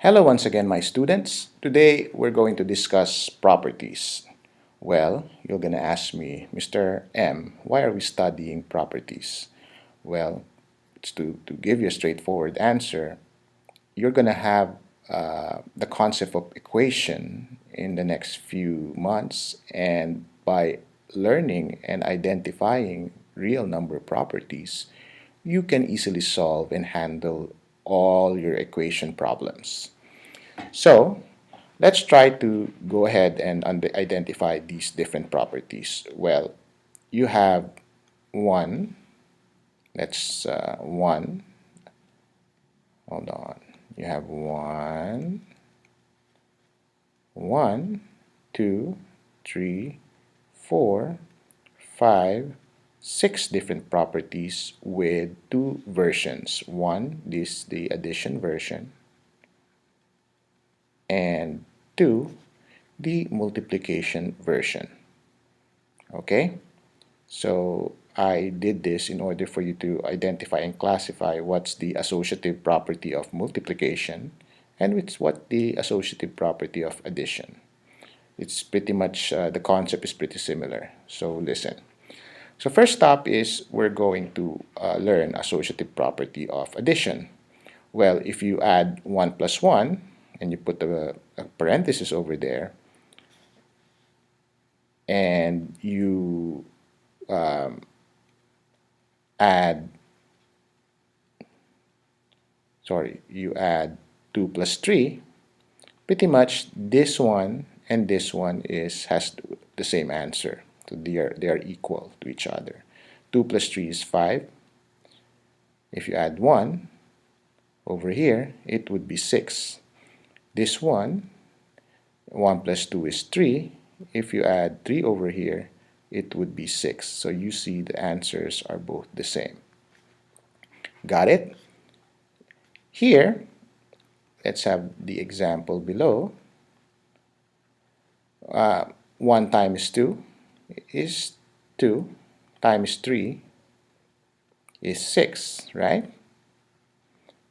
Hello once again, my students. Today we're going to discuss properties. Well, you're going to ask me, Mr. M, why are we studying properties? Well, it's to give you a straightforward answer. You're going to have the concept of equation in the next few months, and by learning and identifying real number properties, you can easily solve and handle all your equation problems. So let's try to go ahead and identify these different properties. Well, you have one, let's one, hold on. You have one, two, three, four, five, six different properties with two versions. One is the addition version, and two, the multiplication version. Okay? So I did this in order for you to identify and classify what's the associative property of multiplication and what the associative property of addition. It's pretty much, the concept is pretty similar. So listen. So first up is we're going to learn associative property of addition. Well, if you add 1 plus 1 and you put a parenthesis over there and you add you add 2 plus 3, pretty much this one and this one has the same answer. So they are equal to each other. 2 plus 3 is 5. If you add 1 over here, it would be 6. This one, 1 plus 2 is 3. If you add 3 over here, it would be 6. So you see the answers are both the same. Got it? Here, let's have the example below. 1 times 2 is 2, times 3 is 6, right?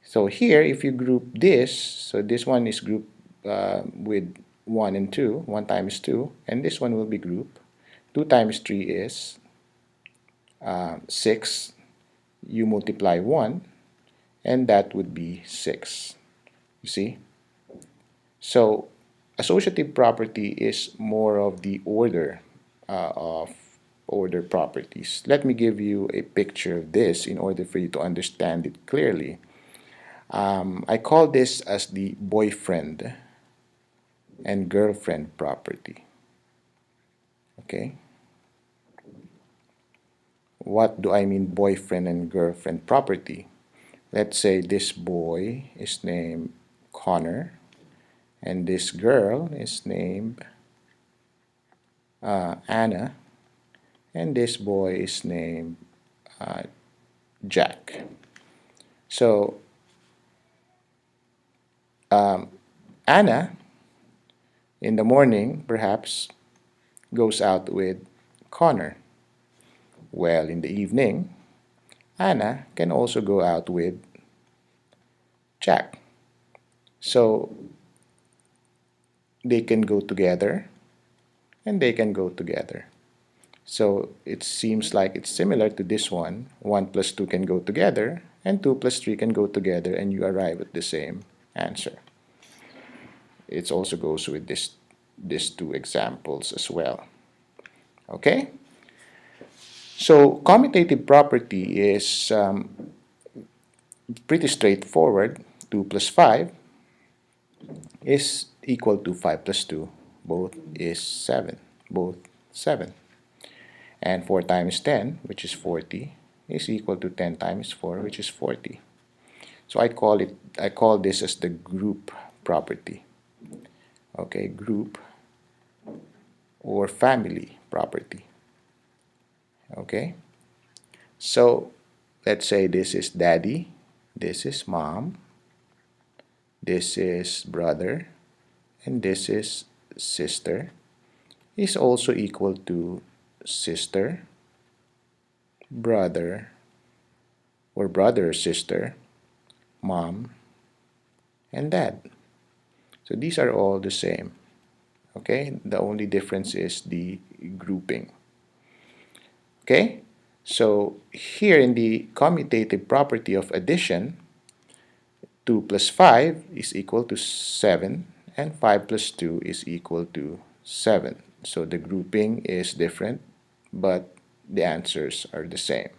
So here, if you group this, so this one is grouped with 1 and 2, 1 times 2, and this one will be grouped. 2 times 3 is 6. You multiply 1, and that would be 6. You see? So associative property is more of the of order properties. Let me give you a picture of this in order for you to understand it clearly. I call this as the boyfriend and girlfriend property. Okay? What do I mean boyfriend and girlfriend property? Let's say this boy is named Connor and this girl is named Anna, and this boy is named Jack. So Anna in the morning perhaps goes out with Connor. Well, in the evening, Anna can also go out with Jack. So they can go together and they can go together. So it seems like it's similar to this one. 1 plus 2 can go together and 2 plus 3 can go together, and you arrive at the same answer. It also goes with these two examples as well. Okay? So commutative property is pretty straightforward. 2 plus 5 is equal to 5 plus 2. Both is 7. Both 7. And 4 times 10, which is 40, is equal to 10 times 4, which is 40. So I call this as the group property. Okay, group or family property. Okay? So let's say this is daddy, this is mom, this is brother, and this is sister, is also equal to sister, brother, or brother or sister, mom, and dad. So these are all the same. Okay, the only difference is the grouping. Okay, so here in the commutative property of addition, 2 plus 5 is equal to 7 and 5 plus 2 is equal to 7. So the grouping is different, but the answers are the same.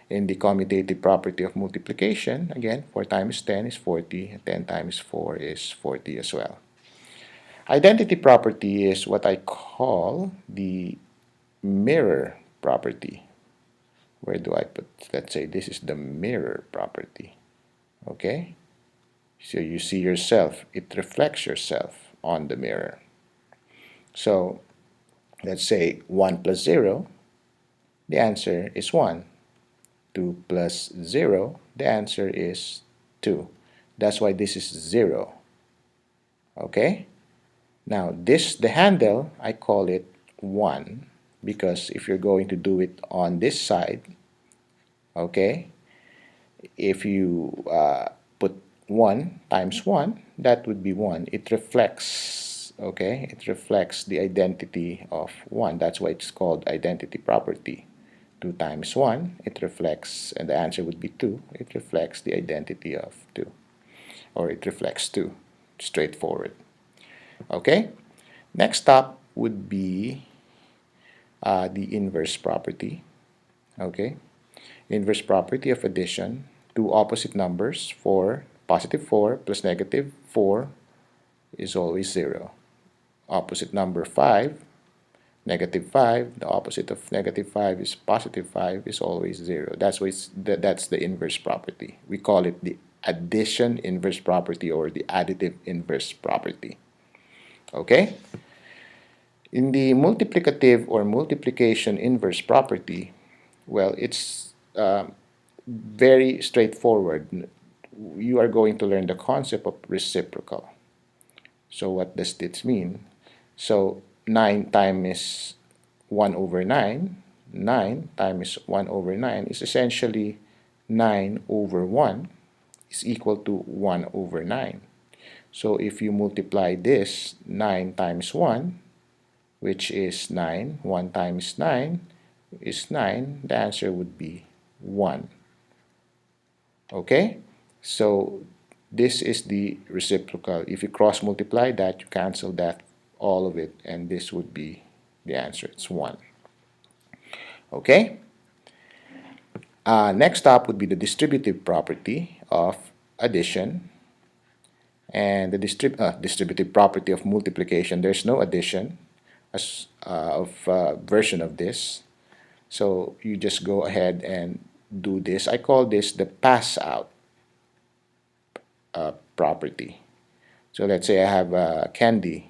In the commutative property of multiplication, again, 4 times 10 is 40, and 10 times 4 is 40 as well. Identity property is what I call the mirror property. Where do I put, let's say this is the mirror property. Okay? So you see yourself, it reflects yourself on the mirror. So let's say 1 plus 0, the answer is 1. 2 plus 0, the answer is 2. That's why this is 0. Okay? Now this, the handle, I call it 1 because if you're going to do it on this side, okay, if you put 1 times 1, that would be 1. It reflects, okay, it reflects the identity of 1. That's why it's called identity property. 2 times 1, it reflects, and the answer would be 2. It reflects the identity of 2, or it reflects 2. Straightforward. Okay? Next up would be the inverse property. Okay? Inverse property of addition. Two opposite numbers, positive 4 plus negative 4 is always 0. Opposite number 5, negative 5, the opposite of negative 5 is positive 5 is always 0. That's why that's the inverse property. We call it the addition inverse property or the additive inverse property. Okay? In the multiplicative or multiplication inverse property, well, it's very straightforward. You are going to learn the concept of reciprocal. So what does this mean? So 9 times 1 over 9, 9 times 1 over 9 is essentially 9 over 1 is equal to 1 over 9. So if you multiply this, 9 times 1, which is 9, 1 times 9 is 9, the answer would be 1. Okay? So this is the reciprocal. If you cross multiply that, you cancel that, all of it, and this would be the answer. It's 1. Okay? Next up would be the distributive property of addition and the distributive property of multiplication. There's no addition as version of this. So you just go ahead and do this. I call this the pass out property. So let's say I have candy.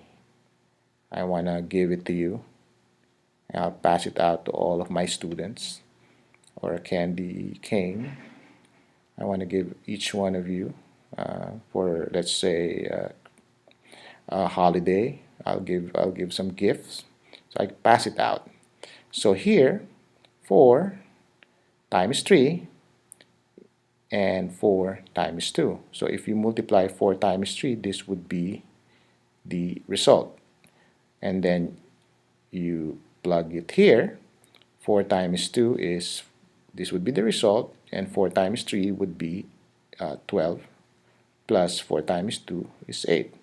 I want to give it to you. I'll pass it out to all of my students. Or a candy cane. I want to give each one of you for, let's say, a holiday. I'll give some gifts. So I pass it out. So here, 4 times 3 and 4 times 2. So if you multiply 4 times 3, this would be the result. And then you plug it here. 4 times 2 is, this would be the result, and 4 times 3 would be 12, plus 4 times 2 is 8.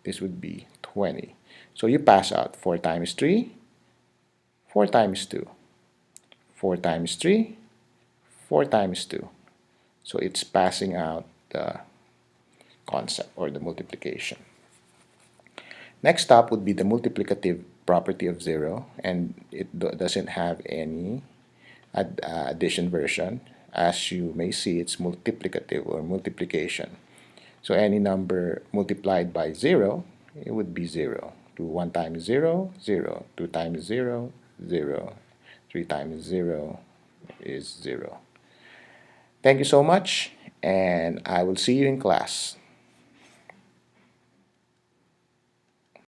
This would be 20. So you pass out 4 times 3, 4 times 2, 4 times 3, 4 times 2. So it's passing out the concept or the multiplication. Next up would be the multiplicative property of 0, and it doesn't have any addition version. As you may see, it's multiplicative or multiplication. So any number multiplied by 0, it would be 0. 1 times 0, 0. 2 times 0, 0. 3 times 0 is 0. Thank you so much, and I will see you in class.